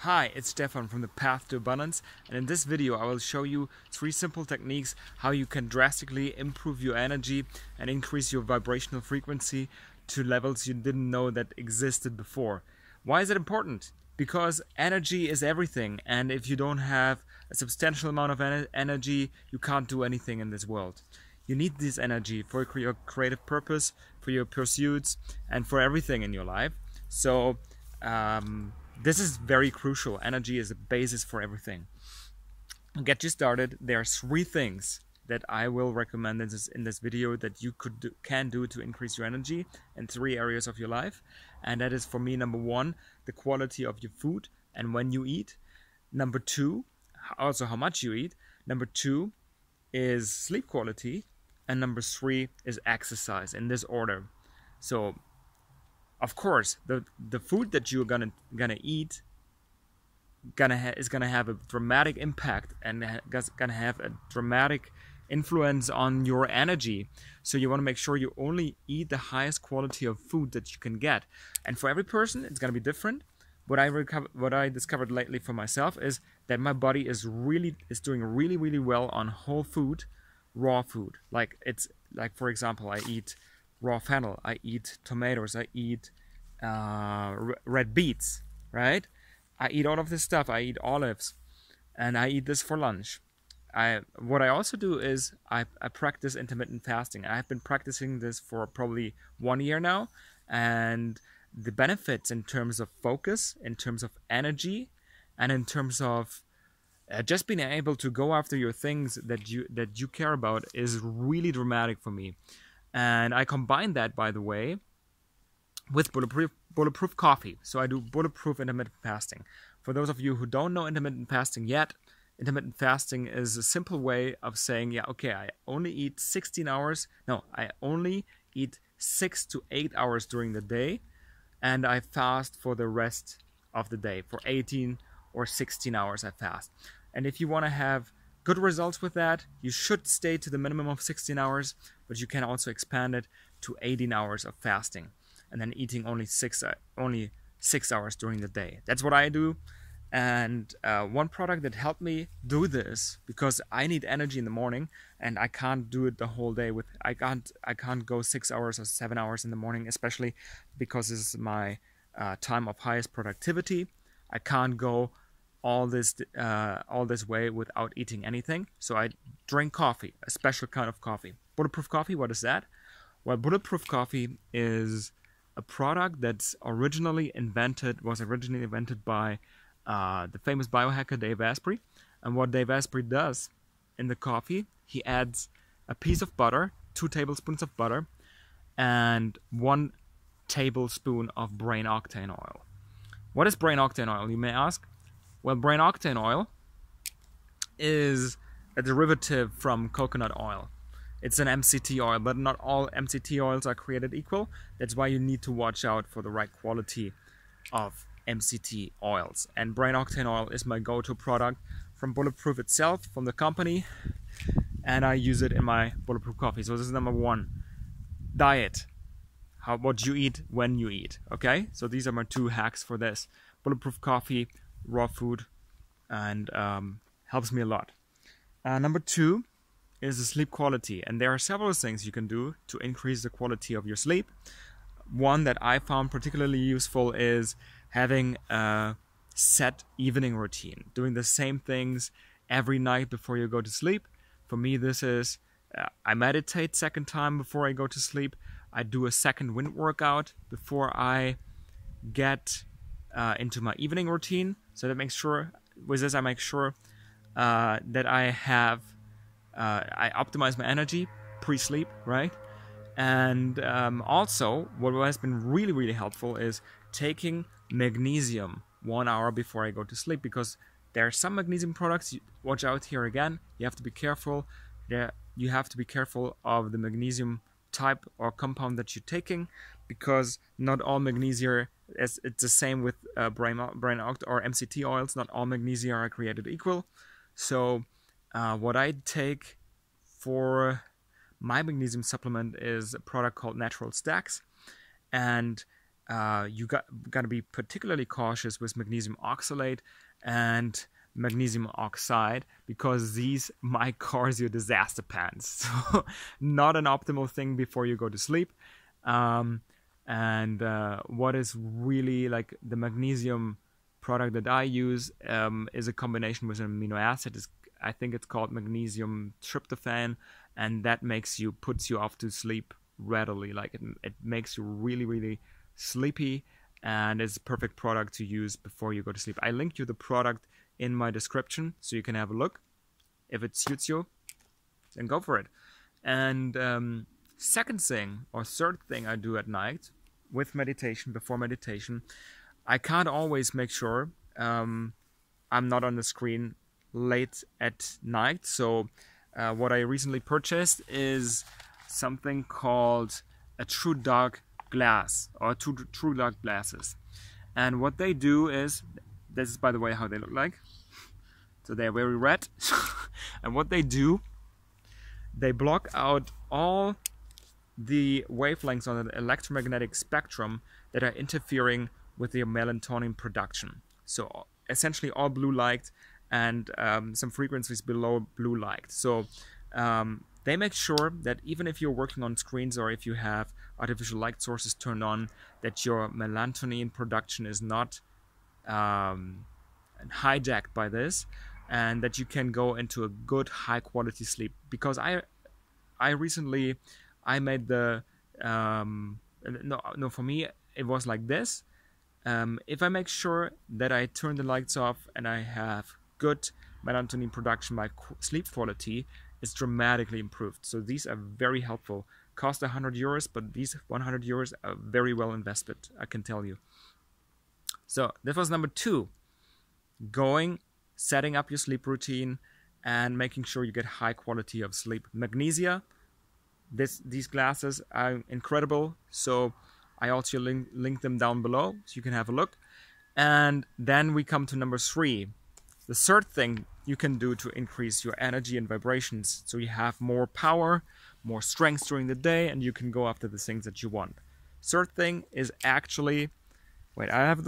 Hi, it's Stefan from The Path to Abundance, and in this video I will show you 3 simple techniques how you can drastically improve your energy and increase your vibrational frequency to levels you didn't know that existed before. Why is it important? Because energy is everything, and if you don't have a substantial amount of energy, you can't do anything in this world. You need this energy for your creative purpose, for your pursuits, and for everything in your life. So this is very crucial. Energy is the basis for everything. To get you started, there are 3 things that I will recommend in this video that you can do to increase your energy in 3 areas of your life. And that is, for me, number 1, the quality of your food and when you eat. Number 2, also how much you eat. Number 2 is sleep quality. And number 3 is exercise, in this order. So of course, the food that you're gonna eat is gonna have a dramatic impact and gonna have a dramatic influence on your energy. So you want to make sure you only eat the highest quality of food that you can get. And for every person, it's gonna be different. What I discovered lately for myself is that my body is doing really well on whole food, raw food. Like for example, I eat raw fennel, I eat tomatoes, I eat red beets, right? I eat all of this stuff. I eat olives, and I eat this for lunch. What I also do is I practice intermittent fasting. I've been practicing this for probably 1 year now, and the benefits in terms of focus, in terms of energy, and in terms of just being able to go after your things that you care about is really dramatic for me. And I combine that, by the way, with Bulletproof Coffee. So I do Bulletproof Intermittent Fasting. For those of you who don't know intermittent fasting yet, intermittent fasting is a simple way of saying, yeah, okay, I only eat 16 hours. No, I only eat 6 to 8 hours during the day, and I fast for the rest of the day. For 18 or 16 hours I fast. And if you want to have good results with that, you should stay to the minimum of 16 hours, but you can also expand it to 18 hours of fasting, and then eating only 6 hours during the day. That's what I do. And one product that helped me do this, because I need energy in the morning, and I can't do it the whole day. I can't go 6 hours or 7 hours in the morning, especially because this is my time of highest productivity. I can't go all this way without eating anything. So I drink coffee, a special kind of coffee. Bulletproof Coffee, what is that? Well, Bulletproof Coffee is a product was originally invented by the famous biohacker Dave Asprey. And what Dave Asprey does in the coffee, he adds a piece of butter, 2 tablespoons of butter, and 1 tablespoon of brain octane oil. What is brain octane oil, you may ask? Well, brain octane oil is a derivative from coconut oil. It's an MCT oil, but not all MCT oils are created equal. That's why you need to watch out for the right quality of MCT oils. And brain octane oil is my go-to product from Bulletproof itself, from the company, and I use it in my Bulletproof Coffee. So this is number 1. Diet. What you eat when you eat. Okay? So these are my 2 hacks for this. Bulletproof Coffee, raw food, and helps me a lot. Number 2 is the sleep quality, and there are several things you can do to increase the quality of your sleep. One that I found particularly useful is having a set evening routine, doing the same things every night before you go to sleep. For me, this is I meditate second time before I go to sleep. I do a second wind workout before I get into my evening routine. So that makes sure, with this I make sure that I optimize my energy pre-sleep, right? And also, what has been really helpful is taking magnesium 1 hour before I go to sleep, because there are some magnesium products. Watch out here again. You have to be careful. You have to be careful of the magnesium type or compound that you're taking, because not all magnesia, it's the same with brain oct or MCT oils. Not all magnesia are created equal. So what I take for my magnesium supplement is a product called Natural Stacks, and gotta be particularly cautious with magnesium oxalate and magnesium oxide, because these might cause you disaster pants. So not an optimal thing before you go to sleep. What is really like the magnesium product that I use is a combination with an amino acid. I think it's called magnesium tryptophan, and that puts you off to sleep readily. Like it makes you really, really sleepy, and it's a perfect product to use before you go to sleep. I link you the product in my description so you can have a look. If it suits you, then go for it. And second thing or third thing I do at night with meditation, before meditation, I can't always make sure I'm not on the screen late at night. So what I recently purchased is something called a TrueDark glass, or TrueDark glasses. And what they do is, this is by the way how they look like. So they're very red. And what they do, they block out all the wavelengths on the electromagnetic spectrum that are interfering with the melatonin production. So essentially all blue light and some frequencies below blue light. So they make sure that even if you're working on screens or if you have artificial light sources turned on, that your melatonin production is not hijacked by this, and that you can go into a good high quality sleep. Because I recently made the for me it was like this. If I make sure that I turn the lights off and I have good melatonin production, my sleep quality is dramatically improved. So these are very helpful. Cost €100, but these €100 are very well invested, I can tell you. So that was number 2. Setting up your sleep routine and making sure you get high quality of sleep. Magnesia, these glasses are incredible. So I also link them down below so you can have a look. And then we come to number 3. The third thing you can do to increase your energy and vibrations, so you have more power, more strength during the day, and you can go after the things that you want. Third thing is actually, wait, I have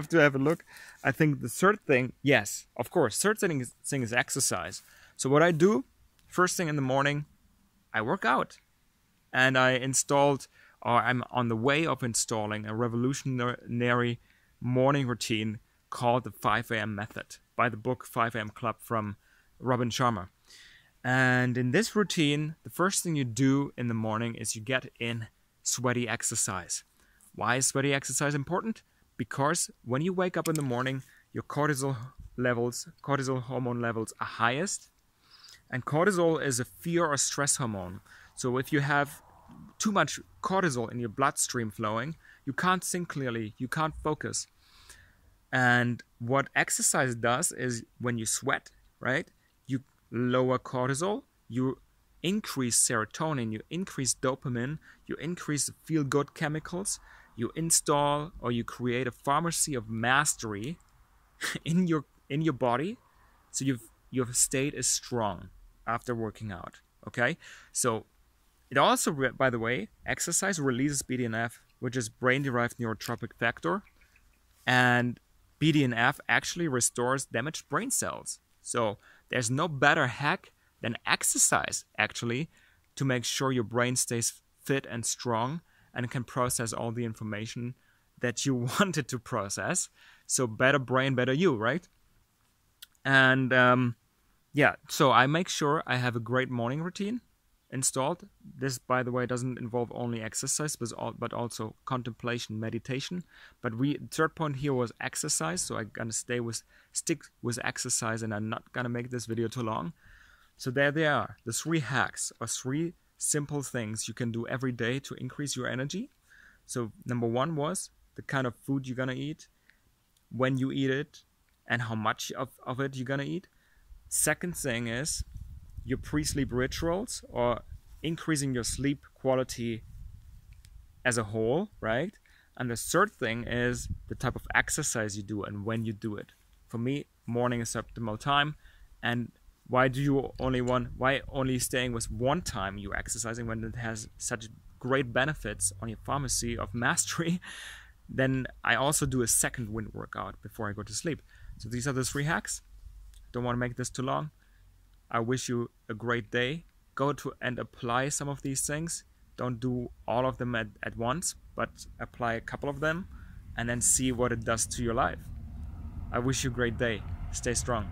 to have a look. I think the third thing, yes, of course, third thing is exercise. So what I do, first thing in the morning, I work out. And I'm on the way of installing a revolutionary morning routine called the 5 a.m. method, by the book 5 a.m. Club from Robin Sharma. And in this routine, the first thing you do in the morning is you get in sweaty exercise. Why is sweaty exercise important? Because when you wake up in the morning, your cortisol hormone levels are highest. And cortisol is a fear or stress hormone. So if you have too much cortisol in your bloodstream flowing, you can't think clearly, you can't focus. And what exercise does is, when you sweat, right, you lower cortisol, you increase serotonin, you increase dopamine, you increase feel-good chemicals, you install or you create a pharmacy of mastery in your body, so your state is strong after working out. Okay, so it also, by the way, exercise releases BDNF, which is brain-derived neurotropic factor, and BDNF actually restores damaged brain cells. So there's no better hack than exercise, actually, to make sure your brain stays fit and strong and can process all the information that you wanted to process. So better brain, better you, right? And so I make sure I have a great morning routine installed. This, by the way, doesn't involve only exercise, but also contemplation, meditation. But third point here was exercise, so I'm gonna stick with exercise, and I'm not gonna make this video too long. So there they are, the 3 hacks, or 3 simple things you can do every day to increase your energy. So number 1 was the kind of food you're gonna eat, when you eat it, and how much of it you're gonna eat. Second thing is your pre-sleep rituals, or increasing your sleep quality as a whole, right? And the third thing is the type of exercise you do and when you do it. For me, morning is optimal time. And why only staying with one time you're exercising when it has such great benefits on your pharmacy of mastery? Then I also do a second wind workout before I go to sleep. So these are the 3 hacks. Don't want to make this too long. I wish you a great day. Go to and apply some of these things. Don't do all of them at once, but apply a couple of them and then see what it does to your life. I wish you a great day. Stay strong.